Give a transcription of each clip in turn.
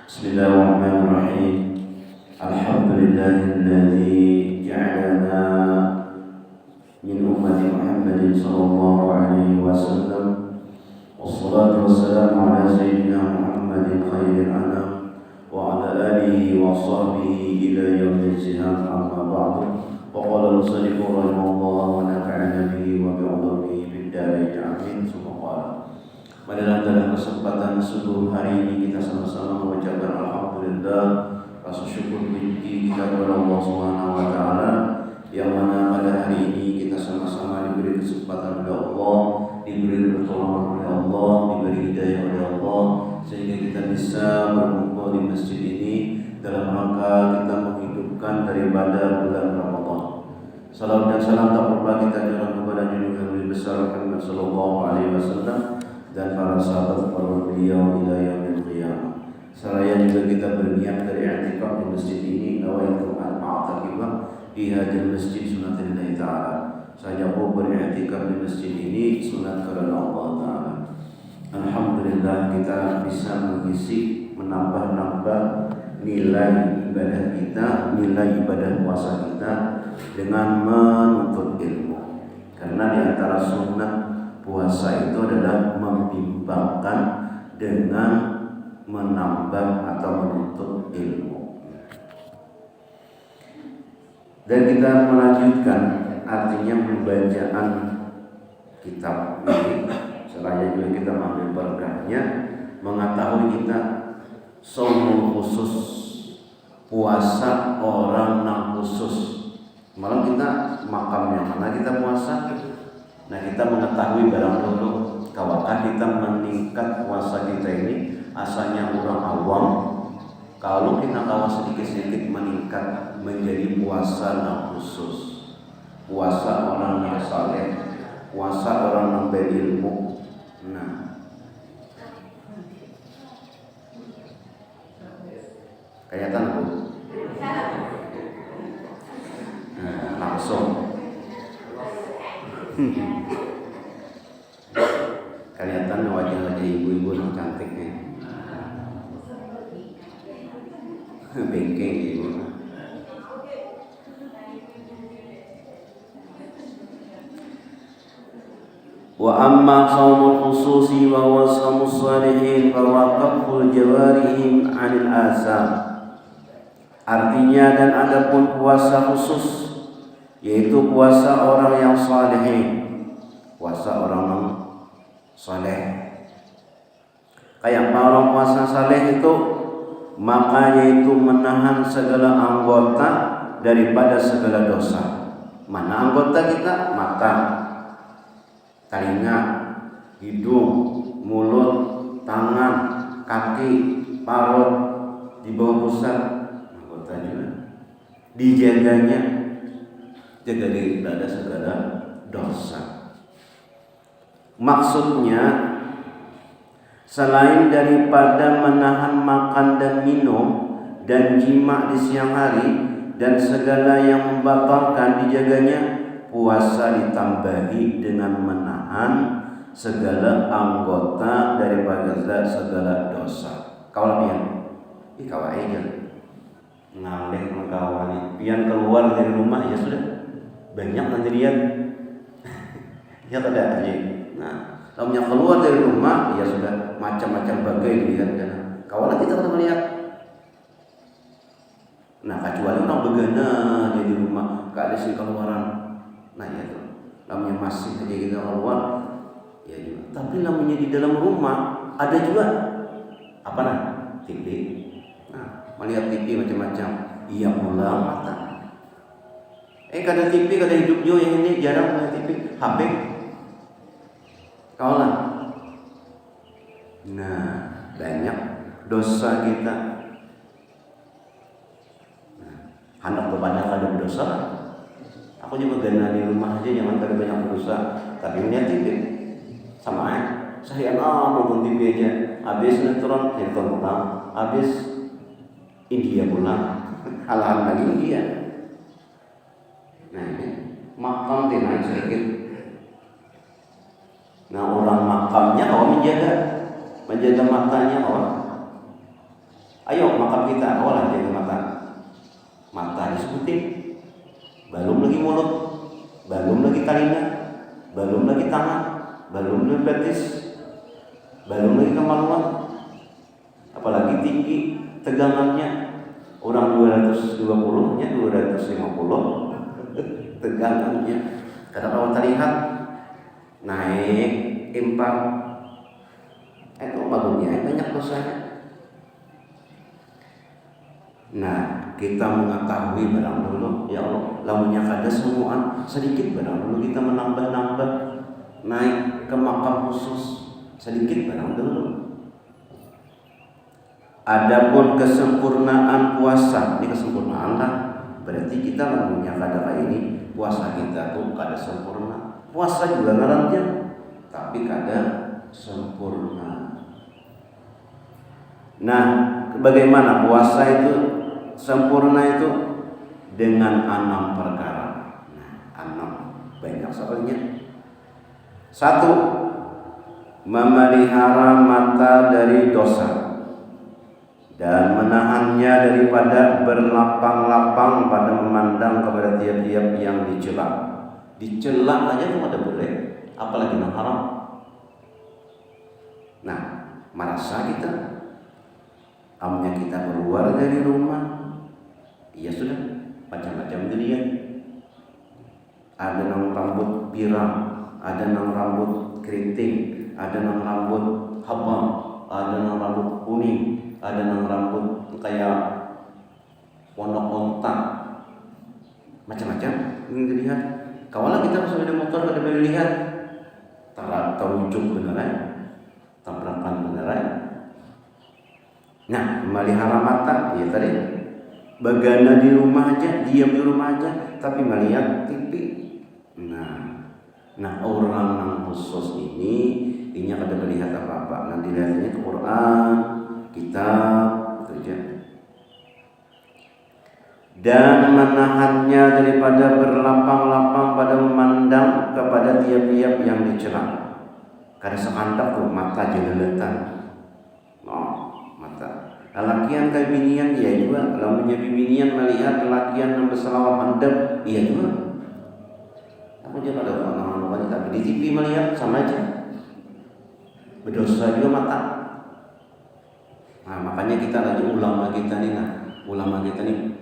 Bismillahirrahmanirrahim. Alhamdulillahilladzi ja'alana min ummati Muhammadin sallallahu alaihi wasallam. Wassalatu wassalamu ala sayyidina Muhammadin khairil anam wa ala alihi wa sahbihi ila yaumil qiyamah, amma ba'du. Wa qala al-musannif rahimahullah wa nafa'ana bihi wa bi'ulumihi fid dharain amin. Pada dalam kesempatan subuh hari ini kita sama-sama mengucapkan alhamdulillah, rasa syukur tinggi kita kepada Allah Subhanahu wa taala yang mana pada hari ini kita sama-sama diberi kesempatan oleh Allah, diberi pertolongan oleh Allah, diberi hidayah oleh Allah sehingga kita bisa berkumpul di masjid ini dalam rangka kita menghidupkan daripada bulan Ramadan. Salam dan salam tak lupa kita aturkan kepada junjungan Nabi besar Muhammad sallallahu alaihi wasallam dan para sahabat para beliau ila yaumil qiyamah. Seraya juga kita berniat dari i'tikaf di masjid ini, nawaitu an a'takifah di hadzal masjid sunnatillah taala. Saya mau beriktikaf di masjid ini sunat karena Allah taala. Alhamdulillah kita bisa mengisi menambah-nambah nilai ibadah kita, nilai ibadah puasa kita dengan menuntut ilmu. Karena di antara sunnah puasa itu adalah membimbangkan dengan menambah atau menuntut ilmu. Dan kita melanjutkan artinya pembacaan kitab ini. Selain juga kita mengambil berkahnya, mengetahui kita saumul khusus, puasa orang yang khusus. Malam kita makam yang mana kita puasa. Nah, kita mengetahui barang dulu kawakah kita meningkat puasa kita ini asalnya orang awam. Kalau kita kawa sedikit-sedikit meningkat menjadi puasa yang khusus, puasa orang yang saleh, puasa orang yang berilmu. Nah, kelihatan Bu? Nah, langsung kelihatan wajah-wajah ibu-ibu yang cantiknya. Bengkeng ibu. Wa amma shaumul khususi wa huwa shaumus shalihin fa huwa qaful jawarihim 'anil asam. Artinya dan adapun puasa khusus yaitu puasa orang yang salihin, puasa orang yang saleh. Kayak orang puasa saleh itu maka yaitu menahan segala anggota daripada segala dosa. Mana anggota kita? Mata, telinga, hidung, mulut, tangan, kaki, parut, di bawah pusat anggotanya dijaganya. Jaga diri dari segala dosa. Maksudnya selain daripada menahan makan dan minum dan jima di siang hari dan segala yang membatalkan dijaganya, puasa ditambahi dengan menahan segala anggota daripada segala dosa. Kawan aja ngalih mengkawani pian keluar dari rumah ya sudah banyak sendirian ya tidak aja. Nah, kalau keluar dari rumah ya sudah macam-macam bagai dilihat dan kawalan kita akan melihat. Nah, kecuali orang begana di rumah gak ada sih keluaran. Nah ya itu namanya masih kerja kita keluar ya juga. Tapi namanya di dalam rumah ada juga apa nah TV. Nah, melihat TV macam-macam. Iya pula mata. Kada TV, kada hidup jo yang ini jarang punya TV, HP. Kaulah. Nah, banyak dosa kita. Nah, anak kebanyakan ada berdosa. Aku juga gana di rumah aja jangan kada banyak berdosa, tapi punya TV. Sama ya. Saya nonton TV aja. Habis sinetron, nonton pulang. Habis India pulang. Hal-hal lagi India. Nah ini makam naik sedikit. Nah orang makamnya menjaga matanya Ayo makam kita, awalah jaga mata. Mata disebutin, belum lagi mulut, belum lagi telinga, belum lagi tangan, belum lagi betis, belum lagi kemaluan, apalagi tinggi tegangannya. Orang 220 nya 250 tegangannya. Karena kalau terlihat naik impang, itu bagusnya banyak dosanya. Nah, kita mengetahui barang dulu, ya Allah, lamunnya kada semua sedikit barang dulu kita menambah-nambah naik ke makam khusus sedikit barang dulu. Adapun kesempurnaan puasa, ini kesempurnaan lah. Berarti kita lamunnya kada kayak ini, puasa kita tuh kada sempurna. Puasa juga ngarannya, tapi kada sempurna. Nah, bagaimana puasa itu sempurna itu? Dengan 6 perkara. Nah, 6 banyak soalnya. 1. Memelihara mata dari dosa dan menahannya daripada berlapang-lapang pada memandang kepada tiap-tiap yang dicela. Dicela aja tuh ada boleh, apalagi yang haram. Nah, merasa kita amnya kita keluar dari rumah, ya sudah macam-macam dilihat. Ada yang rambut pirang, ada yang rambut keriting, ada yang rambut habang, ada yang rambut kuning, ada yang rambut kayak pondok onta, macam-macam yang dilihat. Kawalah kita sepeda motor kada boleh lihat, terujuk beneran, tabrakan beneran. Nah, memelihara mata, ya tadi bagana di rumah aja, diam di rumah aja, tapi melihat TV. Nah orang yang khusus ini kada melihat apa-apa. Nanti lihatnya Quran, kitab, itu aja. Dan menahannya daripada berlapang-lapang pada memandang kepada tiap-tiap yang dicela. Kada sekandak tuh mata jeleletan. Mata. Lelakian kayak binian, iya juga. Kalau punya binian melihat lelakian yang berselawat handap, iya juga. Aku juga ada orang-orang tapi di TV melihat sama aja. Berdosa juga mata. Nah, makanya kita lagi ulama kita nih,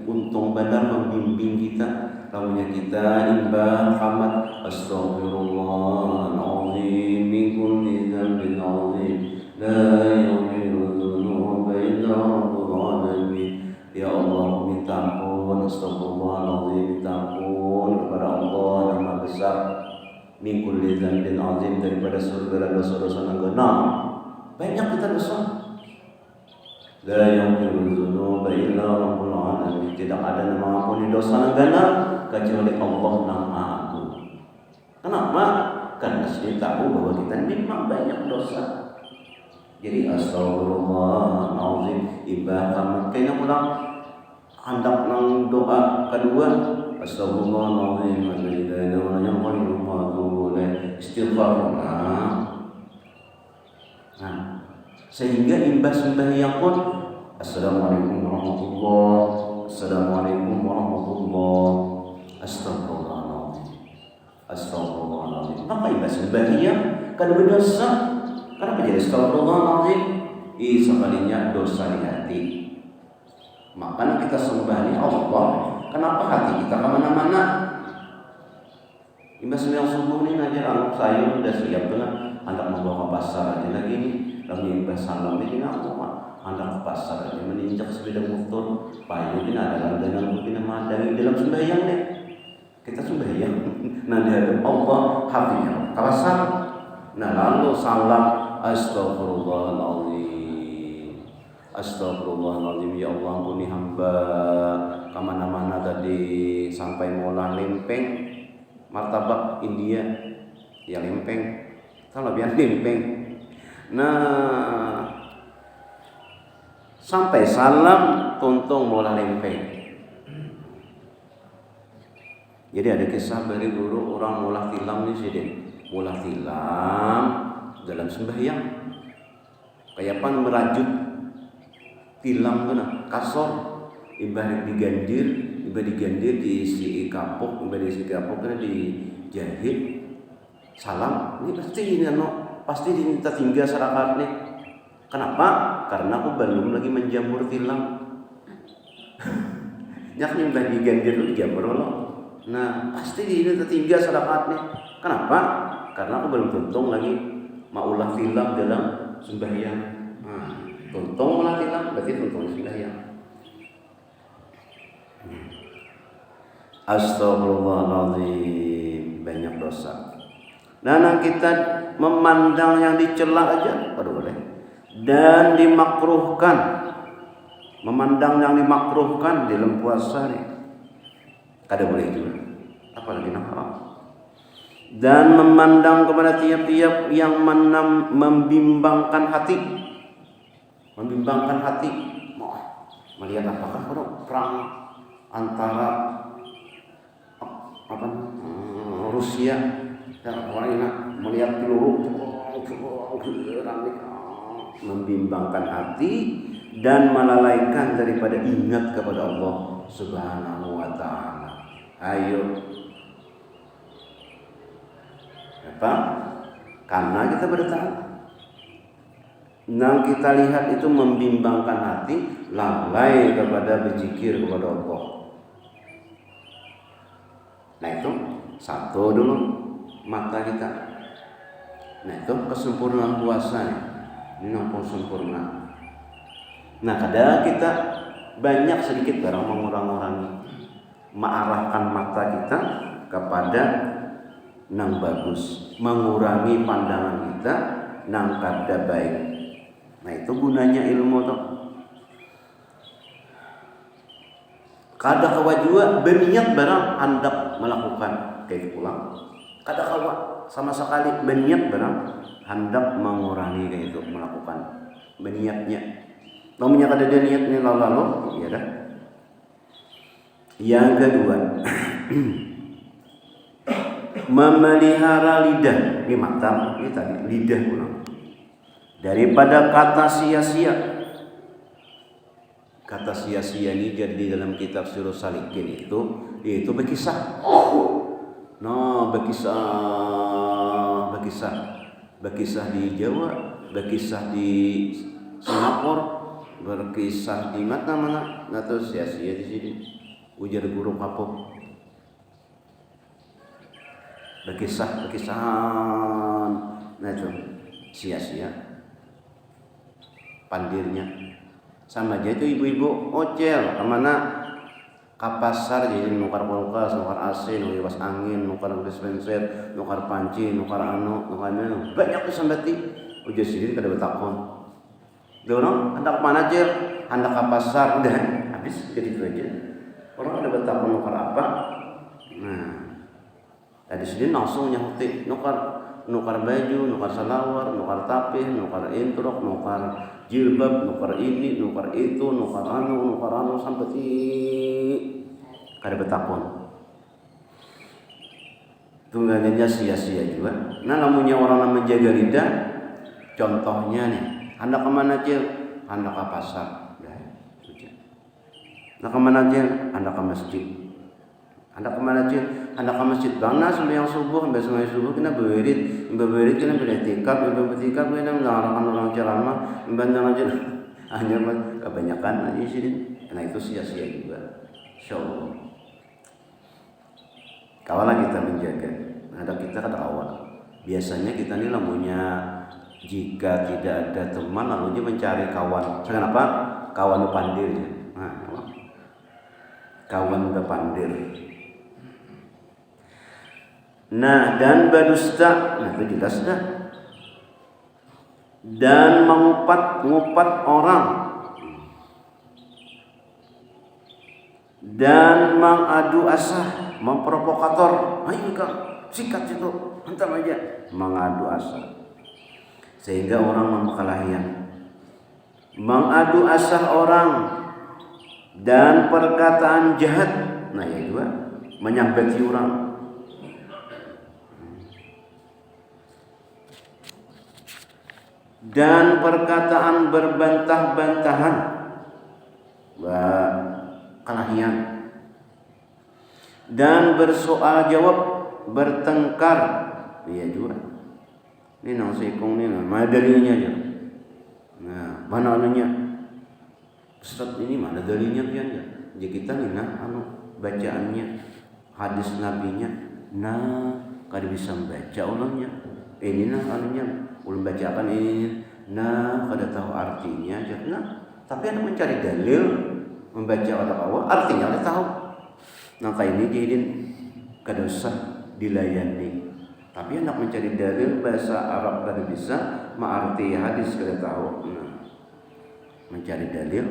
untung benar membimbing kita. Lalunya kita imbah qamat astaghfirullahaladzim min kulli dzambin adzim la yaghfiru dzunuba illa rabbul alamin. Ya Allah, minta ampun, astagfirullahaladzim, minta ampun kepada Allah yang Maha Besar, min kulli dzambin adzim, daripada segala dosa-dosa yang genap. Banyak kita dosa. La yaghfiru dzunuba illa rabbul alamin. Tidak ada yang mengampuni dosa yang genap kecuali Allah yang Maha Agung. Kenapa? Karena dia tahu bahwa kita memang banyak dosa. Jadi astagfirullahaladzim ibah tamat kayaknya pulang hendak nang doa kedua astagfirullahaladzim istighfar. Nah, sehingga imbas sembahyang pun assalamualaikum warahmatullahi, assalamualaikum warahmatullahi, astagfirullahaladzim. Apa imbas sembahyang? Kan berdosa. Kenapa jadi astagfirullahaladzim? Sekalinya dosa di hati. Makanya kita sembah Allah. Kenapa hati kita kemana-mana? Imbas yang subuh ini aja anak saya udah siap dengan hendak membawa ke pasar aja lagi nih. Lalu imbas salam ini aku hendak ke pasar aja meninjak sepeda motor. Payu ini ada langganan mungkin memandangi dalam sembahyang nih. Kita sembahyang. Nah dihadap Allah hatinya kasar. Nah lalu salam astagfirullahaladzim, astagfirullahaladzim. Ya Allah ampuni hamba kemana-mana tadi sampai mola lempeng martabak India ya lempeng kalau biar lempeng. Nah sampai salam tuntung mola lempeng. Jadi ada kisah dari guru orang mola tilam nih sih deh, mola tilam dalam sembahyang kayak pan merajut tilam tuh nah kasor ibarat digandir diisi kapuk kan dijahit salam ini pasti diminta tinggal syarat nih. Kenapa? Karena aku belum lagi menjamur tilam. Nyak nimbah digandir itu dijamur loh. Nah pasti diminta tinggal syarat nih. Kenapa? Karena aku belum tuntung lagi maulah tilam dalam sembahyang. Tuntung ulah tilam berarti tuntung sembahyang. Astagfirullahaladzim, banyak dosa. Nah kita memandang yang dicela aja, boleh. Dan dimakruhkan, memandang yang dimakruhkan di dalam puasa nih, kada boleh juga. Apalagi yang haram. Dan memandang kepada tiap-tiap yang membimbangkan hati, melihat apakah perang antara Rusia dan Ukraina, melihat peluru membimbangkan hati dan melalaikan daripada ingat kepada Allah Subhanahu wa taala. Ayo. Apa? Karena kita bertahan. Yang kita lihat itu membimbangkan hati, lalai kepada berzikir kepada Allah. Nah itu satu dulu mata kita. Nah itu kesempurnaan puasa nih. Ini nampung sempurna. Nah kadang kita banyak sedikit barang mengurangi, mengarahkan mata kita kepada yang bagus, mengurangi pandangan kita yang kada baik. Nah itu gunanya ilmu tuh. Kada kawa juga berniat barang hendak melakukan kayak pulang. Kada kawa sama sekali berniat barang hendak mengurangi kayak itu melakukan berniatnya. Namanya kada ada niatnya lalu ya dah. Yang kedua memelihara lidah, ini mata ini tadi lidah pulang daripada kata sia-sia. Kata sia-sia ini jadi dalam kitab Sirus Salikin itu berkisah. Berkisah di Jawa, berkisah di Singapura, berkisah di mana atau sia-sia di sini. Ujar guru kapok. Berkisahan. Nah itu sia-sia. Pandirnya sama aja itu ibu-ibu ocel kemana ke pasar jadi nukar kulkas, nukar AC, nukar kipas angin, nukar dispenser, nukar panci, nukar banyak tuh sambati. Ujar sendiri kada betakon. Dorong hendak mana aja, hendak ke pasar udah habis jadi itu aja. Orang ada betakon nukar apa? Nah tadi sendiri langsung nyahuti nukar baju, nukar salawar, nukar tapih, nukar introk, nukar jilbab, nukar ini, nukar itu, nukar anu sampai kada betakon. Tunggangannya sia-sia juga. Nah namanya orang menjaga lidah, contohnya nih, hendak kemana aja? Hendak ke pasar, hendak kemana aja? Hendak ke masjid. Hendak kemana aja? Hendak ke masjid. Bangna sembahyang subuh, sembahyang subuh kena bewirid kena beriktikaf, kena melarangkan orang ceramah, membandang aja hanya kebanyakan aja sini. Karena itu sia-sia juga. Insyaallah. Kawalah kita menjaga. Ada kita kata awal. Biasanya kita ini lamunya jika tidak ada teman lalu dia mencari kawan. Kenapa? Kawan pandir. Nah, kawan pandir. Nah dan berdusta, nah itu jelas dah. Dan mengupat orang dan mengadu asah, memprovokator. Ayo kang, sikat itu, hantam aja, mengadu asah. Sehingga orang memkalahian, mengadu asah orang dan perkataan jahat. Nah ya juga menyampaikan orang. Dan perkataan berbantah-bantahan kalahian. Dan bersoal jawab, bertengkar, iya juga. Ini nang sekong ni, mana dalilnya aja. Nah, mana anunya? Ustaz ini mana dalilnya pian ya? Jadi kita ni bacaannya, hadis nabinya, kada bisa membaca ulangnya. Ini anunya, ulun bacakan ini, kada tahu artinya aja. Tapi ada mencari dalil, membaca kata awal, artinya ada tahu. Ini jadi kada usah dilayani. Tapi anak mencari dalil bahasa Arab kada bisa, arti hadis kada tahu. Mencari dalil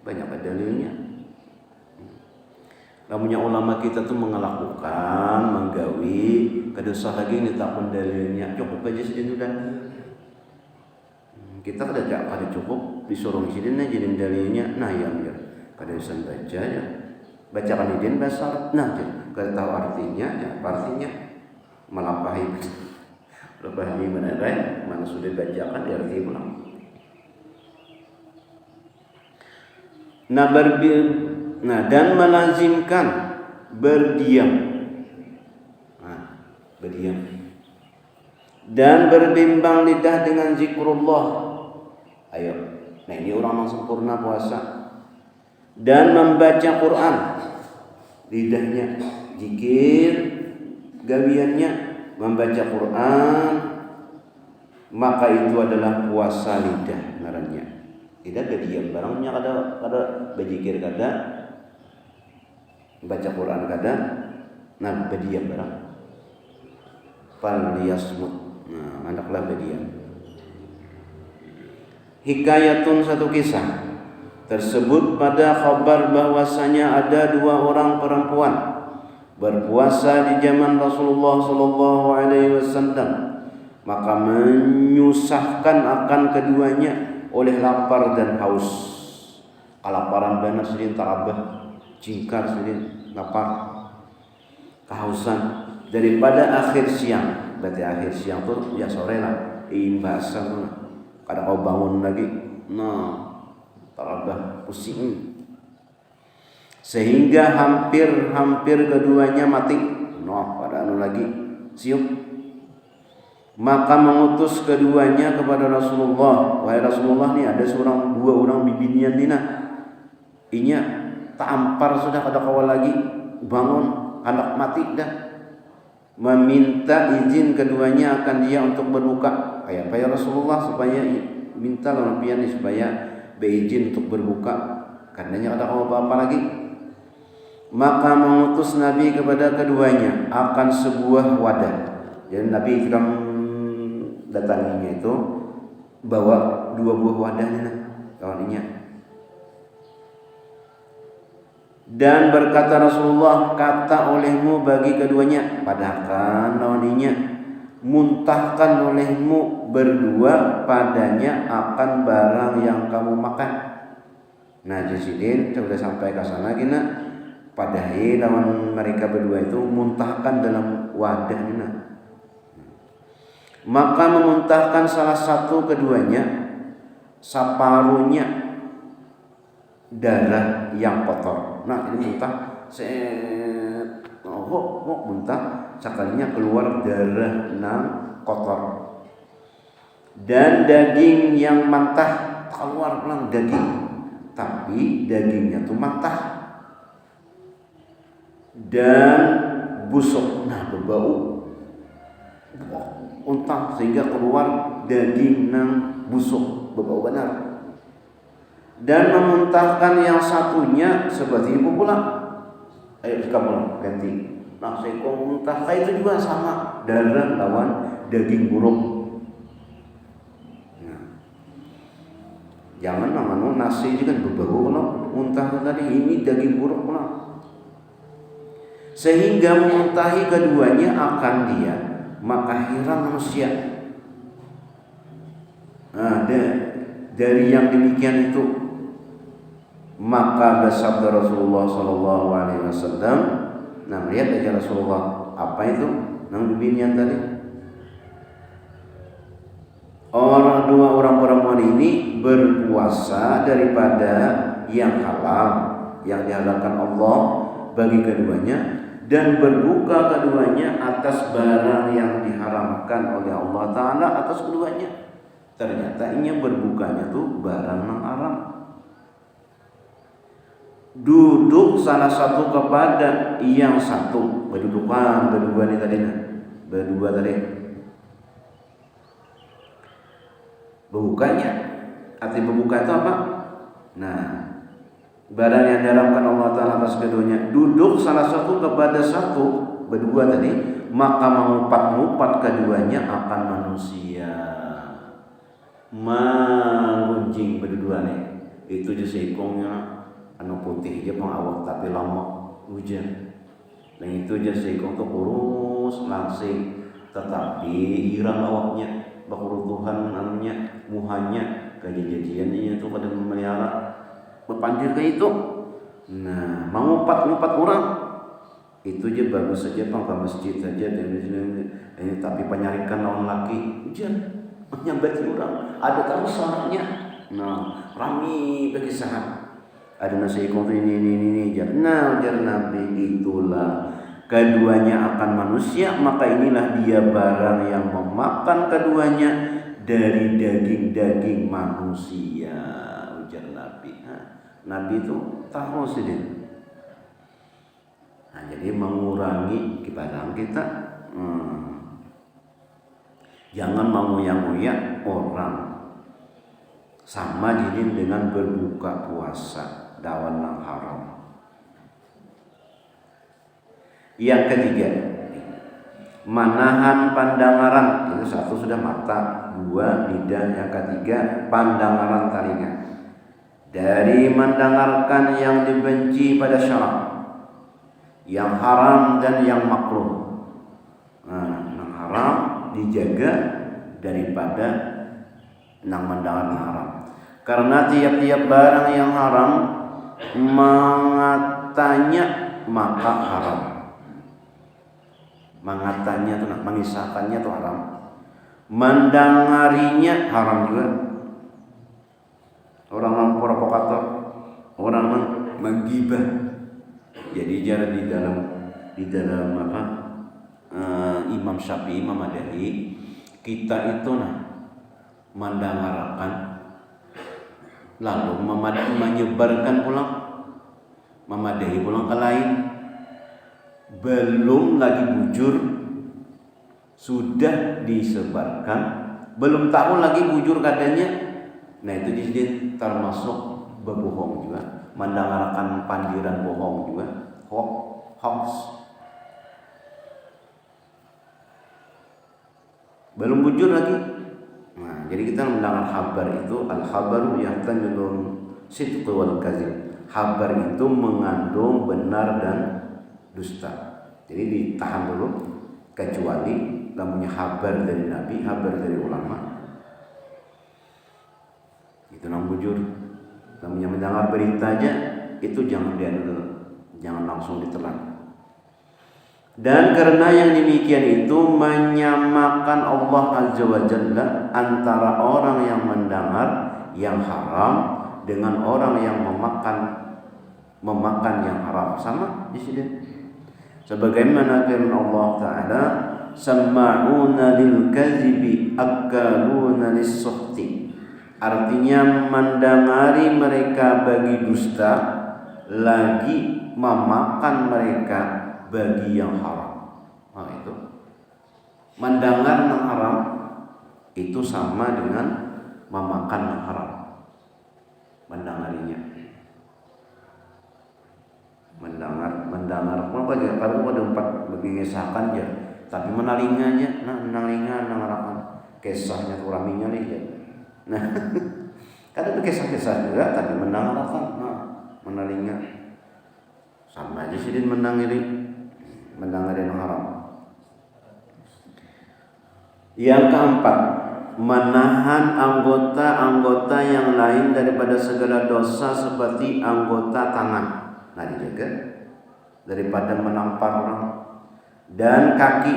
banyak dalilnya. Lamunnya ulama kita tuh mengelakukan, menggawi, kada usah lagi nitakun dalilnya. Cukup aja sedih sudah. Kita kada cukup disuruh sidin jadi dalilnya. Ya kada usah baca ya. Bacakan idin bahasa Arab. Kada tahu artinya, artinya melampahi mana sudah bacakan diarti ulang. Dan melazimkan berdiam. Berdiam. Dan berbimbang lidah dengan zikrullah. Ayo. Ini orang yang sempurna puasa. Dan membaca Quran. Lidahnya zikir, gawiannya membaca Quran, maka itu adalah puasa lidah ngarannya. Tidak diam barangnya kada berzikir kada, baca Quran kada, berdiam barang. Fal yasmut. Andaklah berdiam. Hikayatun, satu kisah tersebut pada khabar bahwasanya ada 2 orang perempuan berpuasa di zaman Rasulullah sallallahu alaihi wasallam, maka menyusahkan akan keduanya oleh lapar dan haus. Kelaparan benar sedin tarabah, jingkar sedin lapar, kehausan daripada akhir siang. Berarti akhir siang tuh ya sore lah, bahasa tuh. Kada kau bangun lagi, tarabah pusing. Sehingga hampir keduanya mati. Pada lagi siup. Maka mengutus keduanya kepada Rasulullah. Wahai Rasulullah, nih ada 2 orang bibinian nina. Inya tampar sudah kada kawal lagi, bangun anak mati dah. Meminta izin keduanya akan dia untuk berbuka. Kayak apa ya Rasulullah, supaya minta lampian supaya beizin untuk berbuka. Karenanya kada kawal apa-apa lagi. Maka mengutus Nabi kepada keduanya akan sebuah wadah. Jadi Nabi Ikram datanginya itu bawa 2 buah wadahnya kawannya. Dan berkata Rasulullah, kata olehmu bagi keduanya, padahkan lawannya, muntahkan olehmu berdua padanya akan barang yang kamu makan. Jasidin sudah sampai ke sana gina. Padahal lawan mereka berdua itu muntahkan dalam wadah ini. Maka memuntahkan salah satu keduanya separuhnya darah yang kotor. Ini muntah, muntah sekalinya keluar darah yang kotor. Dan daging yang mantah keluar pulang daging, tapi dagingnya tuh mantah. Dan busuk, berbau untang sehingga keluar daging yang busuk, berbau benar. Dan memuntahkan yang satunya seperti itu pula. Ayo kamu ganti. Sekong muntah itu juga sama, darah lawan daging buruk. Jangan nasi juga berbau kalau muntah tadi ini daging buruk pula. Sehingga memuntahi keduanya akan dia, maka heran manusia. Dari yang demikian itu, maka bersabda Rasulullah sallallahu alaihi wasallam, lihat aja Rasulullah apa itu nang binian tadi. 2 orang perempuan ini berpuasa daripada yang halal, yang dihalalkan Allah bagi keduanya, dan berbuka keduanya atas barang yang diharamkan oleh Allah Ta'ala atas keduanya. Ternyata ini berbukanya tuh barang yang haram. Duduk salah satu kepada yang satu, berdudukan berdua nih tadi, berdua tadi. Berbukanya, arti berbuka itu apa? Nah, barang yang diharamkan Allah Ta'ala atas keduanya, duduk salah satu kepada satu, berdua tadi, maka mengupat-ngupat keduanya akan manusia, menggunjing berdua nih. Itu je seikongnya anu putih je pengawak tapi lama hujan. Dan itu je seikong tuh kurus langsing, tetapi hirang awaknya, bakurutuhan anunya, muhanya, kejadiannya itu pada memelihara berpanjir ke itu. Nah, mengupat-ngupat orang itu je bagus saja ke masjid saja ini, tapi penyarikan lawan laki hujan nyambat orang ada tahu salahnya. Nah, rami berkisah ada nasi ikut ini nah jar Nabi, itulah keduanya akan manusia, maka inilah dia barang yang memakan keduanya dari daging-daging manusia, ujar Nabi. Nabi itu tahu sih dia. Nah, jadi mengurangi kepada kita, jangan mengoyak-ngoyak orang. Sama jadi dengan berbuka puasa dawan yang haram. Yang ketiga, manahan pandangaran. Itu satu sudah mata, dua lidah, yang ketiga pandangaran telinga. Dari mendengarkan yang dibenci pada syarak, yang haram dan yang makruh. Nah, yang haram dijaga daripada yang mendengar yang haram. Karena tiap-tiap barang yang haram mengatanya maka haram. Mengatanya itu, mengisahkannya itu haram. Mendengarinya haram juga. Orang provokator, orang menggibah. Jadi jarang di dalam apa? Imam Syafi'i, Imam Madzhabi, kita itu mendengarkan lalu menyebarkan pulang, memadahi pulang ke lain, belum lagi bujur sudah disebarkan, belum tahu lagi bujur katanya. Nah, itu jadi termasuk berbohong juga, mendengarkan pandiran bohong juga, hoax. Belum bujur lagi. Nah, jadi kita mendengar kabar itu, al-khabaru yahtamilun sidq wal kadzib. Kabar itu mengandung benar dan dusta. Jadi ditahan dulu, kecuali namanya kabar dari Nabi, kabar dari ulama. Itu namanya bujur. Namanya mendengar berita aja itu jangan jangan langsung ditelan. Dan karena yang demikian itu menyamakan Allah Azza wa Jalla antara orang yang mendengar yang haram dengan orang yang memakan yang haram, sama di sini. Sebagaimana firman Allah Ta'ala, sama'una lil kadzibi akaluna lis-suhti. Artinya mendengari mereka bagi dusta, lagi memakan mereka bagi yang haram. Nah, itu mendengar yang haram itu sama dengan memakan yang haram. Mendengarinya, mendengar pun aja kalau ada empat mengisahkan aja, tapi menalinganya, menalingan nangarakan kisahnya kuraminya nih ya. Nah, kadang kisah-kisah juga tapi mendengarkan, menalinga sama aja sih dia mendengar yang haram. Yang keempat, menahan anggota-anggota yang lain daripada segala dosa seperti anggota tangan. Nah, dijaga daripada menampar orang, dan kaki,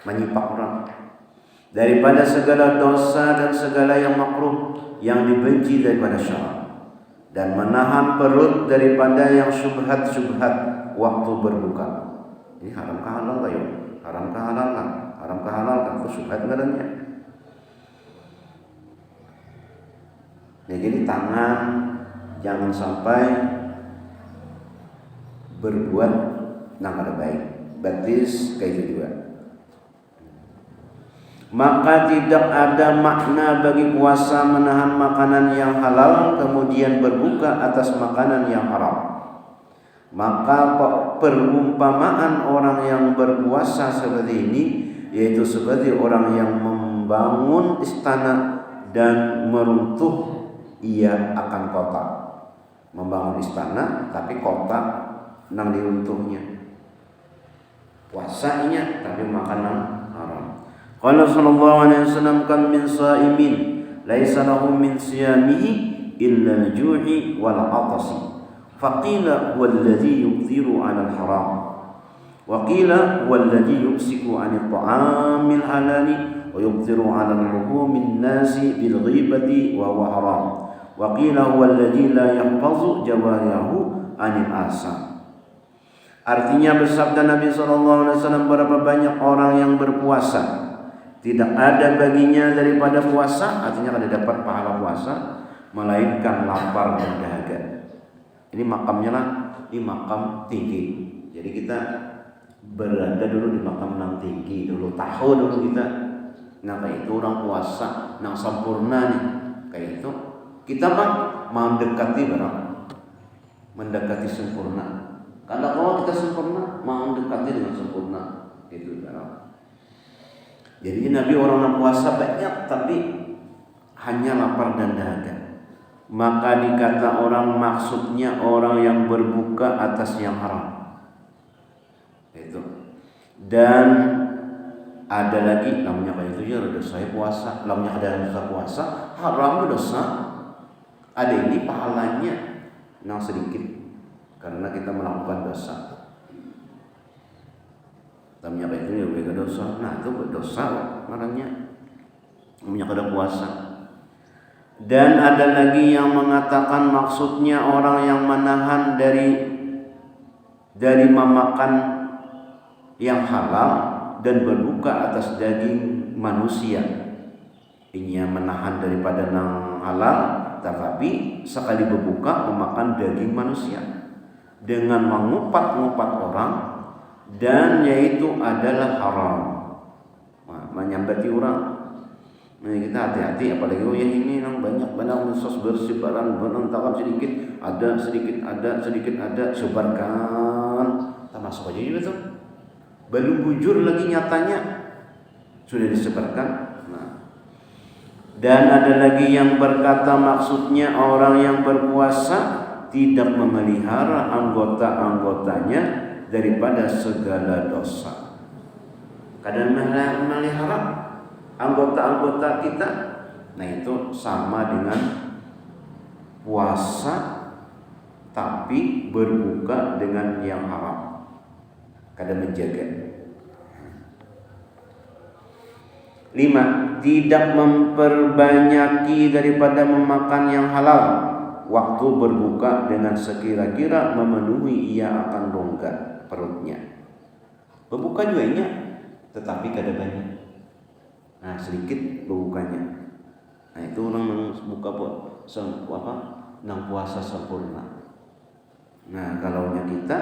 menyipak orang, daripada segala dosa dan segala yang makruh yang dibenci daripada syara, dan menahan perut daripada yang syubhat-syubhat waktu berbuka. Ini haram kah halal kayo? Haram kah halal kah? Haram kah halal kah? Itu syubhat ngarannya. Nah, jadi tangan jangan sampai berbuat nang kada baik. Batis kayak gitu juga. Maka tidak ada makna bagi puasa menahan makanan yang halal kemudian berbuka atas makanan yang haram. Maka perumpamaan orang yang berpuasa seperti ini yaitu seperti orang yang membangun istana dan meruntuh ia akan kota. Membangun istana tapi kota nang diruntuhnya. Puasanya tapi makanan haram. Qala sallallahu alaihi wasallam kam min shaimin laisa lahu min siyamihi illa al-ju'i wal 'atasi. Faqila huwa alladhi yukthiru 'ala al-haram. Wa qila huwa alladhi yumsiku 'ani at-ta'ami al-halali wa yukthiru 'ala al-luhumi an-nasi bil ghibati wa huwa haram. Wa qila huwa alladhi la yahfazu jawarihi 'anil asam. Artinya bersabda Nabi SAW, berapa banyak orang yang berpuasa tidak ada baginya daripada puasa, artinya kada dapat pahala puasa, melainkan lapar dan dahaga. Ini makamnya lah, ini makam tinggi. Jadi kita berada dulu di makam yang tinggi dulu, tahu dulu kita. Nah kayak itu orang puasa, nang sempurna nih, kayak itu. Kita mah mendekati barang, mendekati sempurna. Kalau kita sempurna, mau mendekati dengan sempurna, itu barang. Jadi Nabi orang yang puasa banyak tapi hanya lapar dan dahaga. Maka dikata orang maksudnya orang yang berbuka atas yang haram. Itu. Dan ada lagi namanya kayak itu ya dosa puasa. Namanya ada dosa puasa, haram dosa. Ada ini pahalanya yang sedikit karena kita melakukan dosa. Namanya apa itu ya mereka dosa. Nah itu berdosa namanya kada puasa. Dan ada lagi yang mengatakan maksudnya orang yang menahan dari memakan yang halal dan berbuka atas daging manusia. Ini yang menahan daripada yang halal, tetapi sekali berbuka memakan daging manusia dengan mengupat-ngupat orang. Dan yaitu adalah haram, menyambati orang. Nah kita hati-hati, apalagi yang ini yang banyak sos bersebaran, benentakan sedikit ada, sebarkan, tak masuk aja juga tuh. Belum bujur lagi nyatanya sudah disebarkan. Nah. Dan ada lagi yang berkata maksudnya orang yang berpuasa tidak memelihara anggota-anggotanya daripada segala dosa. Kadang melihara anggota-anggota kita, nah itu sama dengan puasa tapi berbuka dengan yang haram. Kadang menjaga. 5. Tidak memperbanyaki daripada memakan yang halal waktu berbuka dengan sekira-kira memenuhi ia akan longgar perutnya. Berbuka juga ini, tetapi kada banyak. Nah sedikit berbukanya. Nah itu orang buka nang puasa sempurna. Nah kalau kita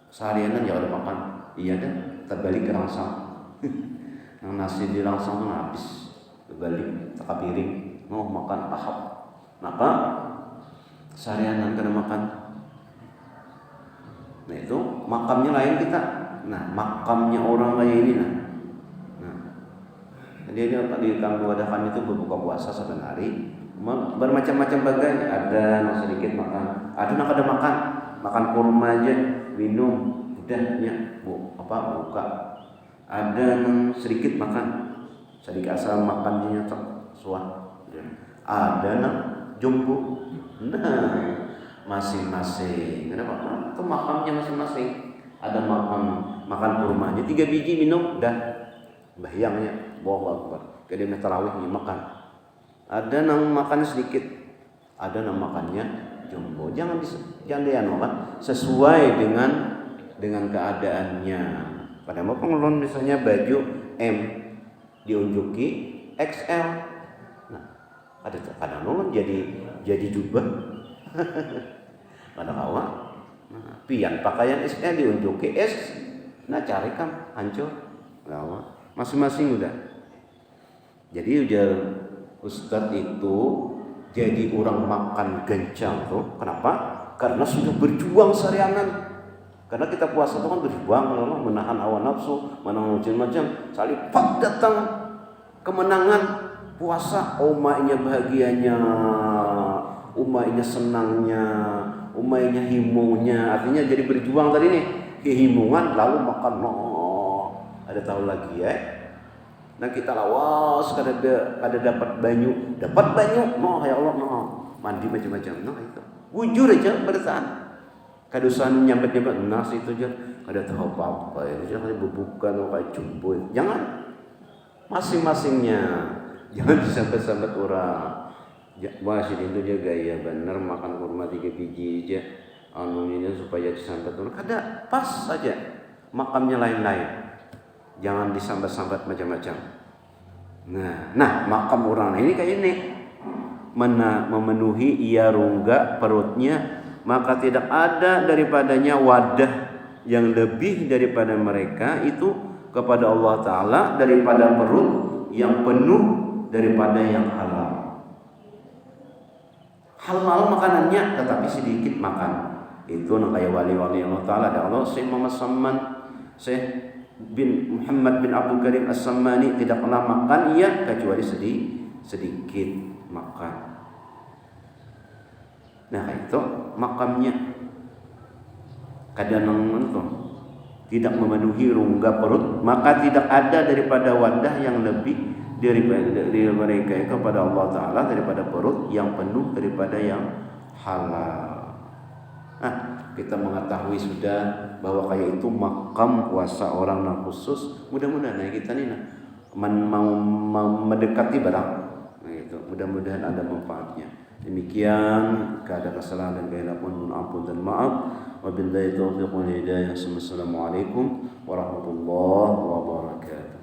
seharian ya ada makan, iya dah terbalik ke rangsang. Nang nasi di rangsang tuh habis, terbalik tak piring, mau makan tahap. Maka seharian kena makan. Nah itu makamnya lain kita. Nah makamnya orang kayak ini nah. Jadi dia di kampung Wadakan itu berbuka puasa satu hari, bermacam-macam bagai. Ada yang sedikit makan, ada yang kada makan kurma aja, minum, udahnya buka. Ada yang sedikit makan, sedikit asal makannya suah. Ada yang jumbo. Nah masing-masing. Kenapa? Itu makamnya masing-masing. Ada makan kurmanya 3 biji minum, dah bayangnya. Allahu Akbar. Kemudian tarawih makan. Ada yang makannya sedikit, ada yang makannya jumbo. Jangan dianukan sesuai dengan keadaannya. Pada mau pengelon misalnya baju M diunjuki XL. Nah, ada kadang nolong jadi jubah. Pada awak. Nah, pian pakaian XL diunjuki S. Nah, cari kan hancur. Nah, masing-masing udah. Jadi ujar Ustadz itu jadi orang makan gencang tuh. Kenapa? Karena sudah berjuang seharian. Karena kita puasa itu kan berjuang, menahan hawa nafsu, menahan macam-macam. Sekali pak datang kemenangan puasa, umatnya bahagianya, umatnya senangnya, umatnya himunya. Artinya jadi berjuang tadi nih, kehimungan lalu makan. Ada tahu lagi ya. Nah kita lawas kada dapat banyu, ya Allah, mandi macam-macam, itu. Bujur aja bertahan. Kadusan nyambet nasi itu aja ada tahu apa ya, jangan bubukan kayak jumbo. Jangan masing-masingnya, jangan disambat-sambat orang. Masih itu aja gaya bener makan kurma 3 biji aja, anunya supaya disambat orang. Kada pas saja, makamnya lain-lain. Jangan disambat-sambat macam-macam. Nah makam orang ini kayak ini memenuhi ia rongga perutnya. Maka tidak ada daripadanya wadah yang lebih daripada mereka itu kepada Allah Ta'ala daripada perut yang penuh daripada yang halal. Halal makanannya tetapi sedikit makan. Itu kayak wali-wali Allah Ta'ala. Ada Allah Syekh Muhammad Samman, Syekh bin Muhammad bin Abdul Karim As-Sammani tidak pernah makan ia kecuali sedikit makan. Nah itu makamnya kadang itu tidak memenuhi rongga perut, maka tidak ada daripada wadah yang lebih daripada mereka kepada Allah Ta'ala daripada perut yang penuh daripada yang halal. Nah kita mengetahui sudah bahwa kayak itu makam puasa orang yang khusus. Mudah-mudahan kita nih mau mendekati barang. Nah itu mudah-mudahan ada manfaatnya. Demikian keadaan kesalahan dan kehilapan, ampun dan maaf. Wabillahi taufiq wal hidayah. Assalamualaikum warahmatullahi wabarakatuh.